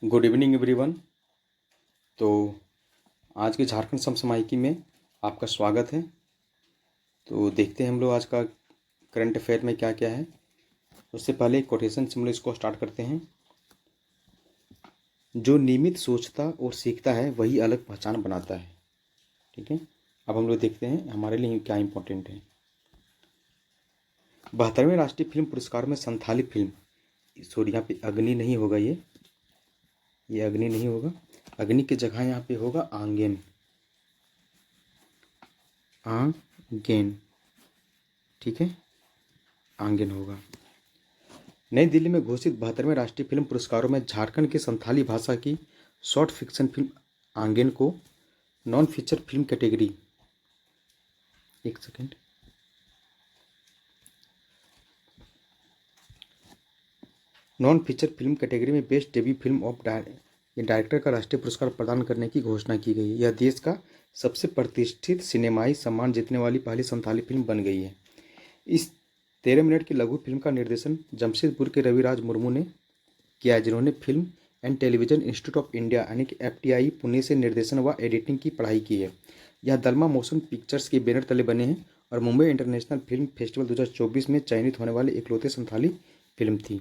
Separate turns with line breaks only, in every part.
Good evening everyone. तो आज के झारखंड समसामयिकी में आपका स्वागत है। तो देखते हैं हम लोग आज का करंट अफेयर में क्या क्या है। उससे पहले एक कोटेशन से हम लोग इसको स्टार्ट करते हैं। जो नियमित सोचता और सीखता है वही अलग पहचान बनाता है। ठीक है, अब हम लोग देखते हैं हमारे लिए क्या इम्पोर्टेंट है। 72वें राष्ट्रीय फिल्म पुरस्कार में संथाली फिल्म, सॉरी यहाँ पे अग्नि नहीं होगा, ये अग्नि नहीं होगा, अग्नि की जगह यहाँ पे होगा आंगेन। आंगेन, ठीक है, आंगेन होगा। नई दिल्ली में घोषित 72वें राष्ट्रीय फिल्म पुरस्कारों में झारखंड की संथाली भाषा की शॉर्ट फिक्शन फिल्म आंगेन को नॉन फीचर फिल्म कैटेगरी, एक second, non feature film category में best debut film of director का राष्ट्रीय पुरस्कार प्रदान करने की घोषणा की गई है। यह देश का सबसे प्रतिष्ठित सिनेमाई सम्मान जीतने वाली पहली संथाली फिल्म बन गई है। इस 13 मिनट की लघु फिल्म का निर्देशन जमशेदपुर के रविराज मुर्मू ने किया है, जिन्होंने film and television institute of India यानी कि FTI पुणे से निर्देशन व एडिटिंग की पढ़ाई की है। यह दलमा मोशन पिक्चर्स के बैनर तले बने हैं और मुंबई इंटरनेशनल फिल्म फेस्टिवल 2024 में चयनित होने वाली इकलौती संथाली फिल्म थी।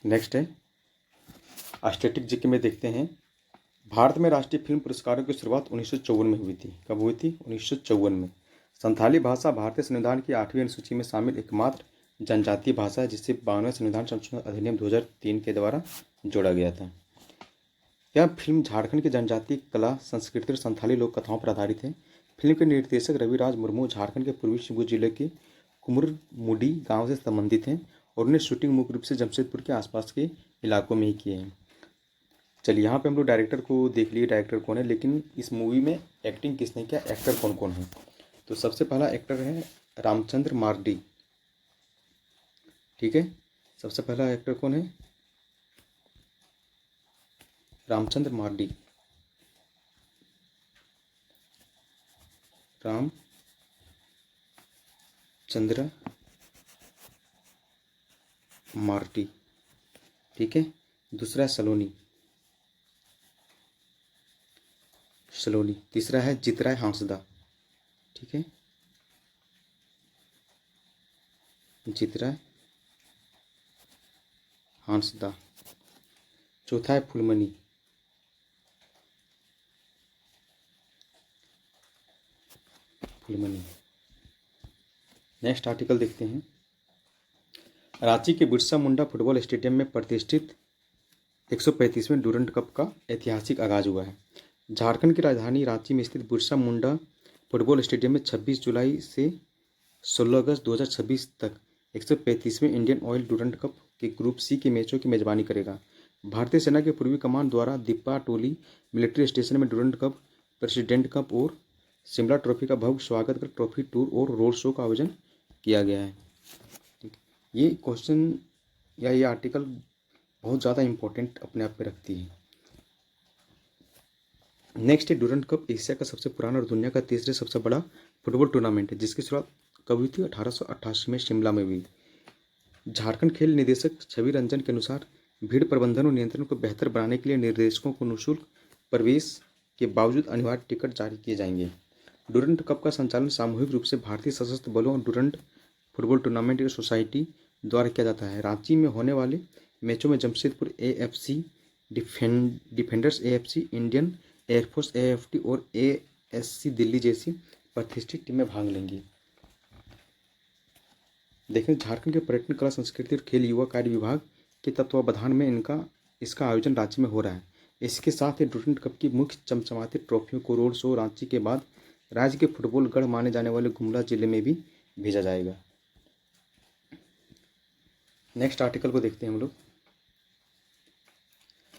नेक्स्ट है स्टैटिक जीके में देखते हैं। भारत में राष्ट्रीय फिल्म पुरस्कारों की शुरुआत 1954 में हुई थी। कब हुई थी? 1954 में। संथाली भाषा भारतीय संविधान की 8वीं अनुसूची में शामिल एकमात्र जनजातीय भाषा है, जिसे 52वें संविधान संशोधन अधिनियम 2003 के द्वारा जोड़ा गया था। यह फिल्म झारखंड की जनजातीय कला, संस्कृति और संथाली लोक कथाओं पर आधारित है। फिल्म के निर्देशक रविराज मुर्मू झारखंड के पूर्वी शिवपुरी जिले के कुमुरमुडी गांव से संबंधित हैं और उन्हें शूटिंग मुख्य रूप से जमशेदपुर के आसपास के इलाकों में ही किए हैं। चलिए, यहाँ पे हम लोग डायरेक्टर को देख लिए, डायरेक्टर कौन है, लेकिन इस मूवी में एक्टिंग किसने किया, एक्टर कौन कौन है। तो सबसे पहला एक्टर है रामचंद्र मार्डी। ठीक है, सबसे पहला एक्टर कौन है? रामचंद्र मार्डी। रामचंद्र मार्डी, ठीक है। दूसरा है सलोनी। तीसरा है जितराय हांसदा, ठीक है, जितराय हांसदा। चौथा है फुलमनी। नेक्स्ट आर्टिकल देखते हैं। रांची के बिरसा मुंडा फुटबॉल स्टेडियम में प्रतिष्ठित 135वें डूरंड कप का ऐतिहासिक आगाज हुआ है। झारखंड की राजधानी रांची में स्थित बिरसा मुंडा फुटबॉल स्टेडियम में 26 जुलाई से 16 अगस्त 2026 तक 135वें इंडियन ऑयल डूरंड कप के ग्रुप सी के मैचों की मेजबानी करेगा। भारतीय सेना के पूर्वी कमान द्वारा दिप्पा टोली मिलिट्री स्टेशन में डूरंड कप, प्रेसिडेंट कप और शिमला ट्रॉफी का भव्य स्वागत कर ट्रॉफी टूर और रोड शो का आयोजन किया गया है। ये क्वेश्चन या ये आर्टिकल बहुत ज़्यादा इम्पोर्टेंट अपने आप में रखती है। नेक्स्ट है डूरंड कप एशिया का सबसे पुराना और दुनिया का तीसरे सबसे बड़ा फुटबॉल टूर्नामेंट है, जिसकी शुरुआत कब हुई थी? 1888 में शिमला में हुई। झारखंड खेल निदेशक छवि रंजन के अनुसार भीड़ प्रबंधन और नियंत्रण को बेहतर बनाने के लिए निर्देशकों को निःशुल्क प्रवेश के बावजूद अनिवार्य टिकट जारी किए जाएंगे। डूरंड कप का संचालन सामूहिक रूप से भारतीय सशस्त्र बलों और डूरंड फुटबॉल टूर्नामेंट की सोसाइटी द्वारा किया जाता है। रांची में होने वाले मैचों में Jamshedpur AFC, defenders AFC, Indian air force AFT और ASC दिल्ली जैसी प्रतिष्ठित टीमें भाग लेंगी। देखें, झारखंड के पर्यटन, कला, संस्कृति और खेल युवा कार्य विभाग के तत्वावधान में इसका आयोजन रांची में हो रहा है। इसके साथ ही डूरंड कप की मुख्य चमचमाती ट्रॉफियों को रोड शो रांची के बाद राज्य के फुटबॉल गढ़ माने जाने वाले गुमला जिले में भी भेजा जाएगा। नेक्स्ट आर्टिकल को देखते हैं हम लोग।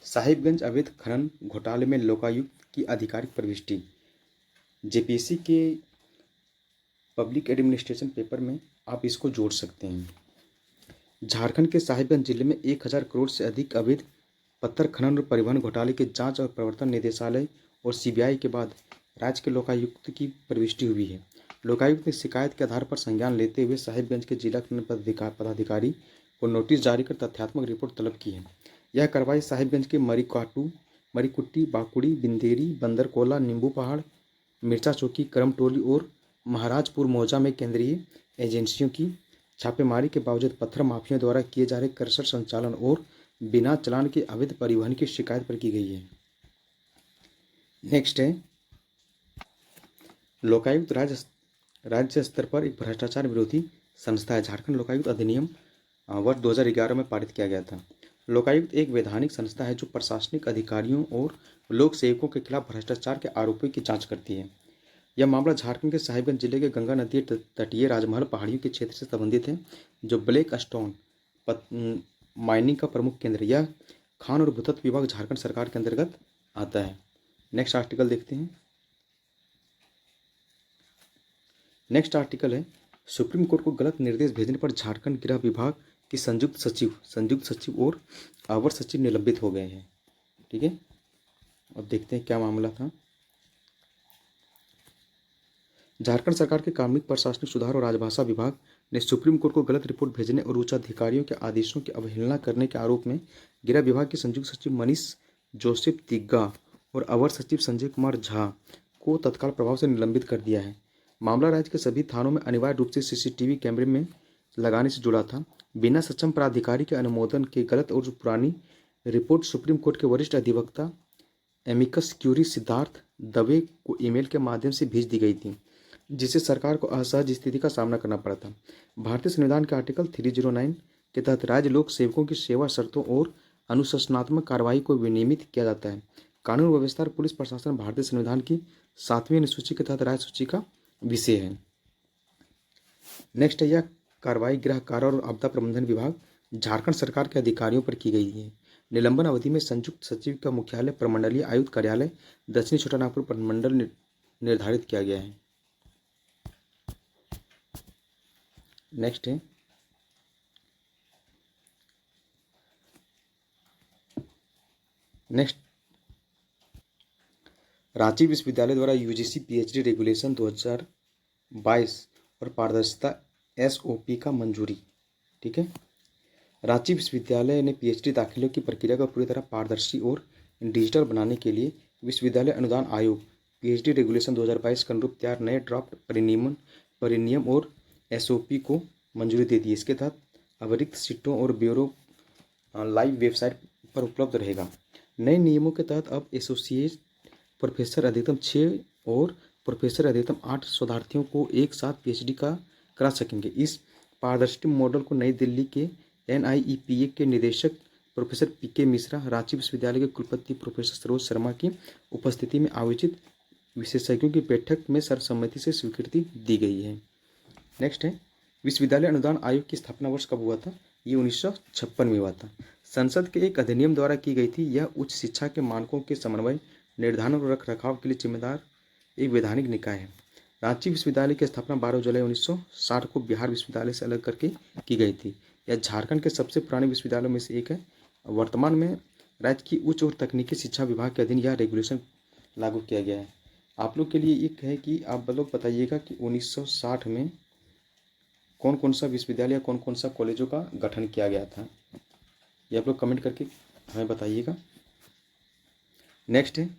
साहिबगंज अवैध खनन घोटाले में लोकायुक्त की आधिकारिक प्रविष्टि। JPSC के पब्लिक एडमिनिस्ट्रेशन पेपर में आप इसको जोड़ सकते हैं। झारखंड के साहिबगंज जिले में 1000 करोड़ से अधिक अवैध पत्थर खनन और परिवहन घोटाले के जांच और प्रवर्तन निदेशालय और CBI के बाद राज्य के लोकायुक्त की प्रविष्टि हुई है। लोकायुक्त ने शिकायत के आधार पर संज्ञान लेते हुए साहिबगंज के जिला खनन पदाधिकारी को नोटिस जारी कर तथ्यात्मक रिपोर्ट तलब की है। यह कार्रवाई साहिबगंज के मरीकुट्टी, बाकुड़ी, बिंदेरी, बंदरकोला, नींबू पहाड़, मिर्चा चौकी, करमटोली और महाराजपुर मौजा में केंद्रीय एजेंसियों की छापेमारी के बावजूद पत्थर माफियाओं द्वारा किए जा रहे कर्षण संचालन और बिना चालान के अवैध परिवहन की शिकायत पर की गई है। नेक्स्ट है लोकायुक्त राज्य स्तर पर एक भ्रष्टाचार विरोधी संस्था है। झारखंड लोकायुक्त अधिनियम वर्ष 2011 में पारित किया गया था। लोकायुक्त एक वैधानिक संस्था है जो प्रशासनिक अधिकारियों और लोक सेवकों के खिलाफ भ्रष्टाचार के आरोपों की जांच करती है। यह मामला झारखंड के साहिबगंज जिले के गंगा नदी तटीय राजमहल पहाड़ियों के क्षेत्र से संबंधित है, जो ब्लैक स्टोन माइनिंग का प्रमुख केंद्र है। यह खान और भूतत्व विभाग झारखंड सरकार के अंतर्गत आता है। नेक्स्ट आर्टिकल देखते हैं। नेक्स्ट आर्टिकल है सुप्रीम कोर्ट को गलत निर्देश भेजने पर झारखंड गृह विभाग की संयुक्त सचिव और अवर सचिव निलंबित हो गए हैं। ठीक है, अब देखते हैं क्या मामला था। झारखंड सरकार के कार्मिक प्रशासनिक सुधार और राजभाषा विभाग ने सुप्रीम कोर्ट को गलत रिपोर्ट भेजने और उच्च अधिकारियों के आदेशों की अवहेलना करने के आरोप में गृह विभाग के संयुक्त सचिव मनीष जोसेफ तिग्गा और अवर सचिव संजय कुमार झा को तत्काल प्रभाव से निलंबित कर दिया है। मामला राज्य के सभी थानों में अनिवार्य रूप से सीसीटीवी कैमरे में लगाने से जुड़ा था। बिना सक्षम प्राधिकारी के अनुमोदन के गलत और पुरानी रिपोर्ट सुप्रीम कोर्ट के वरिष्ठ अधिवक्ता एमिकस क्यूरी सिद्धार्थ दवे को ईमेल के माध्यम से भेज दी गई थी, जिससे सरकार को असहज स्थिति का सामना करना पड़ा था। भारतीय संविधान के आर्टिकल 309 के तहत राज्य लोक सेवकों की सेवा शर्तों और अनुशासनात्मक कार्रवाई को विनियमित किया जाता है। कानून व्यवस्था और पुलिस प्रशासन भारतीय संविधान की 7वीं अनुसूची के तहत राज्य सूची का विषय है। नेक्स्ट है यह कार्रवाई गृह कार्य और आपदा प्रबंधन विभाग झारखंड सरकार के अधिकारियों पर की गई है। निलंबन अवधि में संयुक्त सचिव का मुख्यालय प्रमंडलीय आयुक्त कार्यालय दक्षिणी छोटानागपुर प्रमंडल निर्धारित किया गया है। नेक्स्ट है रांची विश्वविद्यालय द्वारा यूजीसी पीएचडी रेगुलेशन 2022 और पारदर्शिता एसओपी का मंजूरी। ठीक है, रांची विश्वविद्यालय ने पीएचडी दाखिलों की प्रक्रिया को पूरी तरह पारदर्शी और डिजिटल बनाने के लिए विश्वविद्यालय अनुदान आयोग पीएचडी रेगुलेशन 2022 के अनुरूप तैयार नए ड्राफ्ट परिनियम और एसओपी को मंजूरी दे दी। इसके तहत अतिरिक्त सीटों और ब्यूरो लाइव वेबसाइट पर उपलब्ध रहेगा। नए नियमों के तहत अब एसोसिएट प्रोफेसर अधिकतम 6 और प्रोफेसर अधिकतम 8 शोधार्थियों को एक साथ पीएचडी का करा सकेंगे। इस पारदर्शी मॉडल को नई दिल्ली के एनआईईपीए के निदेशक प्रोफेसर पीके मिश्रा, रांची विश्वविद्यालय के कुलपति प्रोफेसर सरोज शर्मा की उपस्थिति में आयोजित विशेषज्ञों की बैठक में सर्वसम्मति से स्वीकृति दी गई है। नेक्स्ट है विश्वविद्यालय अनुदान आयोग की स्थापना वर्ष कब हुआ था? ये 1956 में हुआ था। संसद के एक अधिनियम द्वारा की गई थी। यह उच्च शिक्षा के मानकों के समन्वय, निर्धारण और रखरखाव के लिए जिम्मेदार एक वैधानिक निकाय है। रांची विश्वविद्यालय की स्थापना 12 जुलाई 1960 को बिहार विश्वविद्यालय से अलग करके की गई थी। यह झारखंड के सबसे पुराने विश्वविद्यालयों में से एक है। वर्तमान में राज्य की उच्च और तकनीकी शिक्षा विभाग के अधीन यह रेगुलेशन लागू किया गया है। आप लोग के लिए एक है कि आप लोग बताइएगा कि 1960 में कौन कौन सा विश्वविद्यालय, कौन कौन सा कॉलेजों का गठन किया गया था, ये आप लोग कमेंट करके हमें बताइएगा। नेक्स्ट है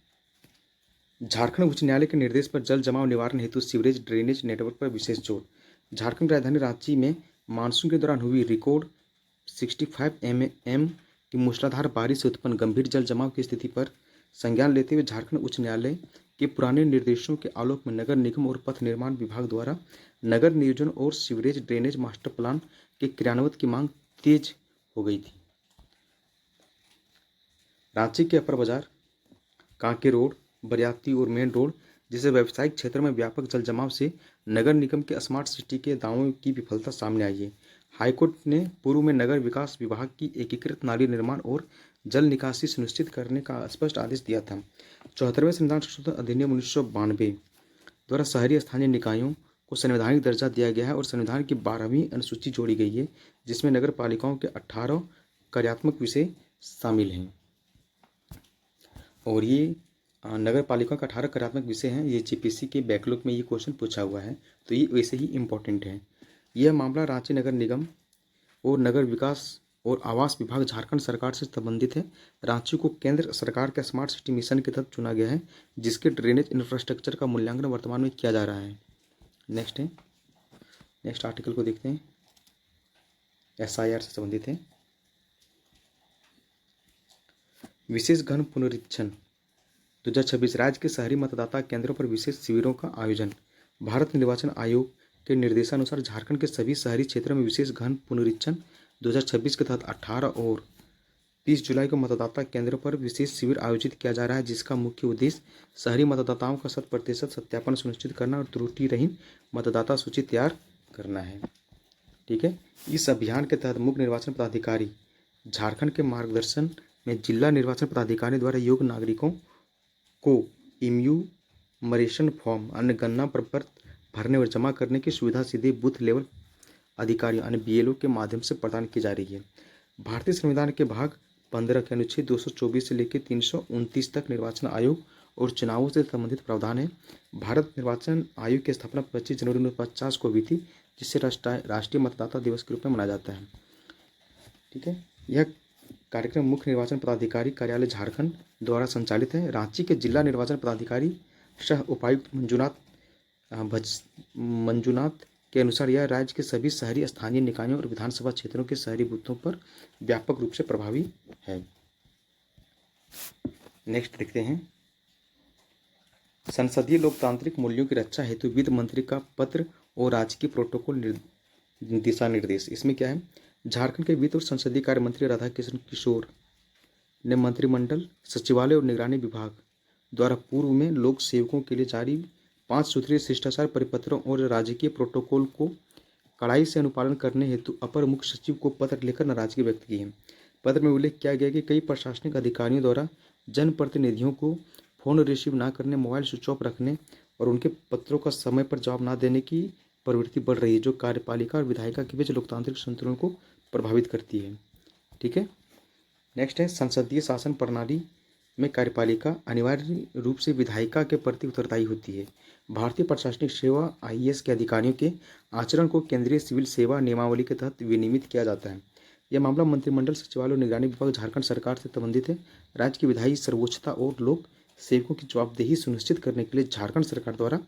झारखंड उच्च न्यायालय के निर्देश पर जल जमाव निवारण हेतु सीवरेज ड्रेनेज नेटवर्क पर विशेष जोर। झारखंड राजधानी रांची में मानसून के दौरान हुई रिकॉर्ड 65 mm की मूसलाधार बारिश से उत्पन्न गंभीर जल जमाव की स्थिति पर संज्ञान लेते हुए झारखंड उच्च न्यायालय के पुराने निर्देशों के आलोक में नगर निगम और पथ निर्माण विभाग द्वारा नगर नियोजन और सीवरेज ड्रेनेज मास्टर प्लान के क्रियान्वयन की मांग तेज हो गई थी। रांची के अपर बाजार, कांके रोड, बरियाती और मेन रोड जैसे व्यावसायिक क्षेत्र में व्यापक जल जमाव से नगर निगम के स्मार्ट सिटी के दावों की विफलता सामने आई है। हाईकोर्ट ने पूर्व में नगर विकास विभाग की एकीकृत नाली निर्माण और जल निकासी सुनिश्चित करने का स्पष्ट आदेश दिया था। 74वें संविधान संशोधन अधिनियम 1992 द्वारा शहरी स्थानीय निकायों को संवैधानिक दर्जा दिया गया है और संविधान की 12वीं अनुसूची जोड़ी गई है, जिसमें नगर पालिकाओं के 18 कार्यात्मक विषय शामिल हैं। और ये नगर पालिका का 18 कार्यात्मक विषय हैं। ये जीपीसी के बैकलॉग में ये क्वेश्चन पूछा हुआ है, तो ये वैसे ही इम्पोर्टेंट है। यह मामला रांची नगर निगम और नगर विकास और आवास विभाग झारखंड सरकार से संबंधित है। रांची को केंद्र सरकार के स्मार्ट सिटी मिशन के तहत चुना गया है, जिसके ड्रेनेज इंफ्रास्ट्रक्चर का मूल्यांकन वर्तमान में किया जा रहा है। नेक्स्ट आर्टिकल को देखते हैं, SIR से संबंधित है। विशेष घन पुनरीक्षण 2026 राज्य के शहरी मतदाता केंद्रों पर विशेष शिविरों का आयोजन। भारत निर्वाचन आयोग के निर्देशानुसार झारखंड के सभी शहरी क्षेत्रों में विशेष घन पुनरीक्षण 2026 के तहत 18 और 30 जुलाई को मतदाता केंद्रों पर विशेष शिविर आयोजित किया जा रहा है, जिसका मुख्य उद्देश्य शहरी मतदाताओं का 100% सत्यापन सुनिश्चित करना और त्रुटि रहित मतदाता सूची तैयार करना है। ठीक है, इस अभियान के तहत मुख्य निर्वाचन पदाधिकारी झारखंड के मार्गदर्शन में जिला निर्वाचन पदाधिकारी द्वारा योग्य नागरिकों को इम्यूमरेशन फॉर्म, अन्य गणना प्रपत्र भरने और जमा करने की सुविधा सीधे बूथ लेवल अधिकारियों यानी BLO के माध्यम से प्रदान की जा रही है। भारतीय संविधान के भाग 15 के अनुच्छेद 224 से लेकर 329 तक निर्वाचन आयोग और चुनावों से संबंधित प्रावधान है। भारत निर्वाचन आयोग की स्थापना 25 जनवरी 1950 को हुई थी, जिसे राष्ट्रीय मतदाता दिवस के रूप में मनाया जाता है। ठीक है, यह कार्यक्रम मुख्य निर्वाचन पदाधिकारी कार्यालय झारखंड द्वारा संचालित है। रांची के जिला निर्वाचन पदाधिकारी सह उपायुक्त मंजुनाथ के अनुसार यह राज्य के सभी शहरी स्थानीय निकायों और विधानसभा क्षेत्रों के शहरी बूथों पर व्यापक रूप से प्रभावी है। नेक्स्ट देखते हैं, संसदीय लोकतांत्रिक मूल्यों की रक्षा हेतु वित्त मंत्री का पत्र और राज्य की प्रोटोकॉल दिशा निर्देश। इसमें क्या है, झारखंड के वित्त और संसदीय कार्य मंत्री राधाकिशन किशोर ने मंत्रिमंडल, सचिवालय और निगरानी विभाग द्वारा पूर्व में लोक सेवकों के लिए जारी 5 सूत्रीय शिष्टाचार परिपत्रों और राजकीय प्रोटोकॉल को कड़ाई से अनुपालन करने हेतु अपर मुख्य सचिव को पत्र लिखकर नाराजगी व्यक्त की है। पत्र में उल्लेख किया गया कि कई प्रशासनिक अधिकारियों द्वारा जनप्रतिनिधियों को फोन रिसीव न करने, मोबाइल स्विच ऑफ रखने और उनके पत्रों का समय पर जवाब न देने की प्रवृत्ति बढ़ रही है, जो कार्यपालिका और विधायिका के बीच लोकतांत्रिक संतुलन को प्रभावित करती है। ठीक है, नेक्स्ट है, संसदीय शासन प्रणाली में कार्यपालिका अनिवार्य रूप से विधायिका के प्रति उत्तरदायी होती है। भारतीय प्रशासनिक सेवा IAS के अधिकारियों के आचरण को केंद्रीय सिविल सेवा नियमावली के तहत विनियमित किया जाता है। यह मामला मंत्रिमंडल, सचिवालय और निगरानी विभाग झारखंड सरकार से संबंधित है। राज्य की विधायी सर्वोच्चता और लोक सेवकों की जवाबदेही सुनिश्चित करने के लिए झारखंड सरकार द्वारा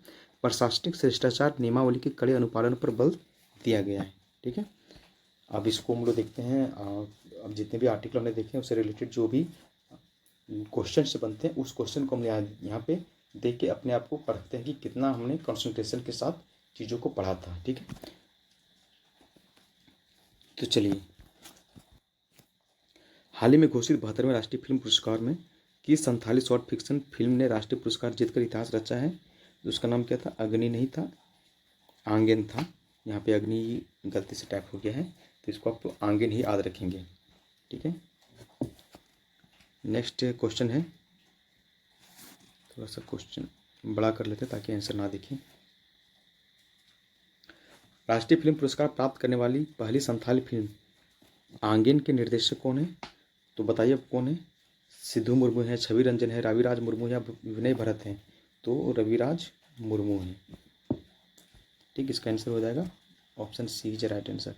प्रशासनिक शिष्टाचार नियमावली के कड़े अनुपालन पर बल दिया गया है। ठीक है, अब इसको हम लोग देखते हैं। अब जितने भी आर्टिकल हमने देखे हैं उससे रिलेटेड जो भी क्वेश्चन से बनते हैं, उस क्वेश्चन को हम यहाँ पे देख के अपने आप को पढ़ते हैं कि कितना हमने कंसंट्रेशन के साथ चीज़ों को पढ़ा था। ठीक है, तो चलिए, हाल ही में घोषित 72वें राष्ट्रीय फिल्म पुरस्कार में किस संथाली शॉर्ट फिक्शन फिल्म ने राष्ट्रीय पुरस्कार जीतकर इतिहास रचा है? उसका नाम क्या था? अग्नि नहीं था, आंगन था। यहाँ पे अग्नि गलती से टाइप हो गया है, तो इसको आप आंगन ही याद रखेंगे। ठीक है, नेक्स्ट क्वेश्चन है, थोड़ा सा क्वेश्चन बड़ा कर लेते हैं ताकि आंसर ना दिखे। राष्ट्रीय फिल्म पुरस्कार प्राप्त करने वाली पहली संथाली फिल्म आंगन के निर्देशक कौन है? तो बताइए अब कौन है? सिद्धू मुर्मू है, छवि रंजन है, रविराज मुर्मू या विनय भरत हैं? तो रविराज मुर्मू हैं। ठीक, इसका आंसर हो जाएगा option C is right answer.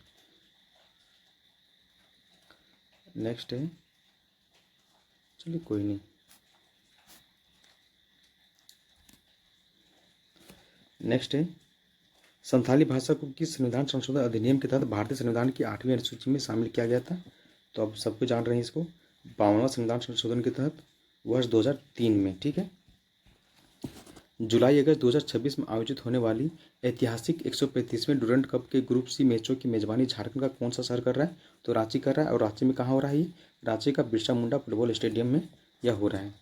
Next है, चलिए कोई नहीं। नेक्स्ट है, संथाली भाषा को किस संविधान संशोधन अधिनियम के तहत भारतीय संविधान की 8वीं अनुसूची में शामिल किया गया था? तो अब सबको जान रहे हैं इसको, 52वां संविधान संशोधन के तहत वर्ष 2003 में। ठीक है, जुलाई अगस्त 2026 में आयोजित होने वाली ऐतिहासिक 135वें डूरंड कप के ग्रुप सी मैचों की मेजबानी झारखंड का कौन सा शहर कर रहा है? तो रांची कर रहा है। और रांची में कहाँ हो रहा है ये? रांची का बिरसा मुंडा फुटबॉल स्टेडियम में यह हो रहा है।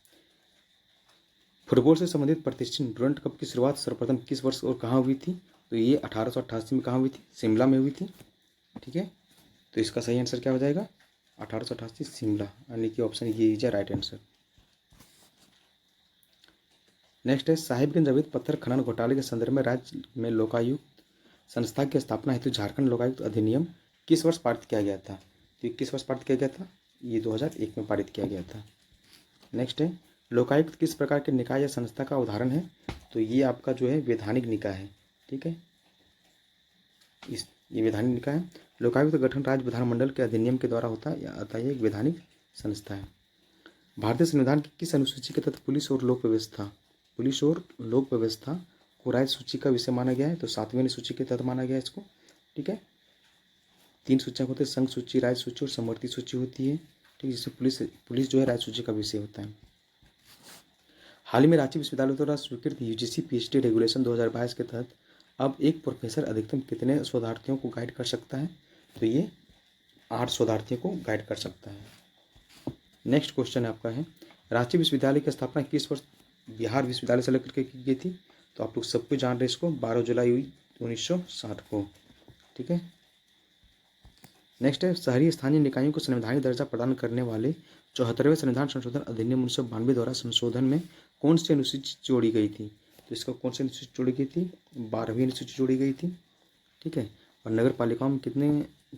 फुटबॉल से संबंधित प्रतिष्ठित डूरंड कप की शुरुआत सर्वप्रथम किस वर्ष और कहाँ हुई थी? तो ये 1888 में कहाँ हुई थी? शिमला में हुई थी। ठीक है, तो इसका सही आंसर क्या हो जाएगा? 1888 शिमला, यानी कि ऑप्शन ये इज राइट आंसर। नेक्स्ट है, साहिबगंज अवैध पत्थर खनन घोटाले के संदर्भ में राज्य में लोकायुक्त संस्था की स्थापना हेतु झारखंड लोकायुक्त अधिनियम किस वर्ष पारित किया गया था? तो किस वर्ष पारित किया गया था? ये 2001 में पारित किया गया था। नेक्स्ट है, लोकायुक्त किस प्रकार के निकाय या संस्था का उदाहरण है? तो ये आपका जो है वैधानिक निकाय है। ठीक है, ये वैधानिक निकाय है। लोकायुक्त का गठन राज्य विधानमंडल के अधिनियम के द्वारा होता है या अतः ये एक वैधानिक संस्था है। भारतीय संविधान की किस अनुसूची के तहत पुलिस और लोक व्यवस्था को राज्य सूची का विषय माना गया है? तो 7वीं अनुसूची के तहत माना गया है इसको। ठीक है, 3 सूचियाँ होती है, संघ सूची, राज्य सूची और समवर्ती सूची होती है। ठीक है, जिससे पुलिस जो है राज्य सूची का विषय होता है। हाल ही में रांची विश्वविद्यालय द्वारा स्वीकृत यूजीसी पीएचडी रेगुलेशन 2022 के तहत अब एक प्रोफेसर अधिकतम कितने शोधार्थियों को गाइड कर सकता है? तो ये 8 शोधार्थियों को गाइड कर सकता है। नेक्स्ट क्वेश्चन आपका है, रांची विश्वविद्यालय की स्थापना किस वर्ष बिहार विश्वविद्यालय से लेकर के की गई थी? तो आप लोग सबको जान रहे इसको, 12 जुलाई हुई 1960 को। ठीक है, नेक्स्ट है, शहरी स्थानीय निकायों को संवैधानिक दर्जा प्रदान करने वाले 74वें संविधान संशोधन अधिनियम 1992 द्वारा संशोधन में कौन सी अनुसूची जोड़ी गई थी? तो इसका कौन सी अनुसूची जोड़ी गई थी? 12वीं अनुसूची जोड़ी गई थी। ठीक है, और नगर पालिकाओं में कितने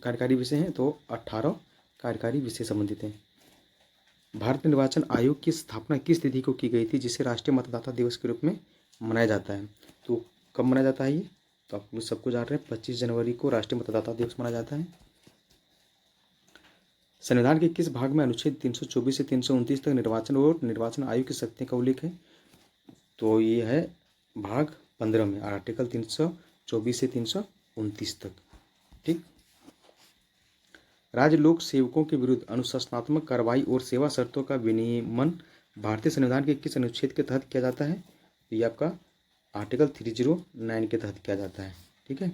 कार्यकारी विषय हैं? तो 18 कार्यकारी विषय संबंधित हैं। भारत निर्वाचन आयोग की स्थापना किस तिथि को की गई थी जिसे राष्ट्रीय मतदाता दिवस के रूप में मनाया जाता है? तो कब मनाया जाता है ये? तो आप लोग सबको जान रहे हैं, 25 जनवरी को राष्ट्रीय मतदाता दिवस मनाया जाता है। संविधान के किस भाग में अनुच्छेद 324 से 329 तक निर्वाचन और निर्वाचन आयोग की शक्तियों का उल्लेख है? तो ये है भाग 15 में, आर्टिकल 324 से 329 तक। ठीक, राज्य लोक सेवकों के विरुद्ध अनुशासनात्मक कार्रवाई और सेवा शर्तों का विनियमन भारतीय संविधान के किस अनुच्छेद के तहत किया जाता है? तो ये आपका आर्टिकल 309 के तहत किया जाता है। ठीक है,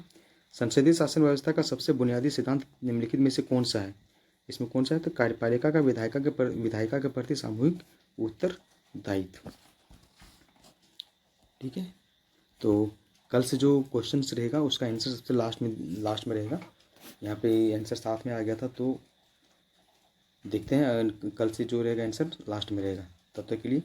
संसदीय शासन व्यवस्था का सबसे बुनियादी सिद्धांत निम्नलिखित में से कौन सा है? इसमें कौन सा है? तो कार्यपालिका का विधायिका के प्रति सामूहिक उत्तरदायित्व। ठीक है, तो कल से जो क्वेश्चंस रहेगा उसका आंसर सबसे लास्ट में रहेगा। यहाँ पे आंसर साथ में आ गया था, तो देखते हैं कल से जो रहेगा आंसर लास्ट में रहेगा। तब तक के लिए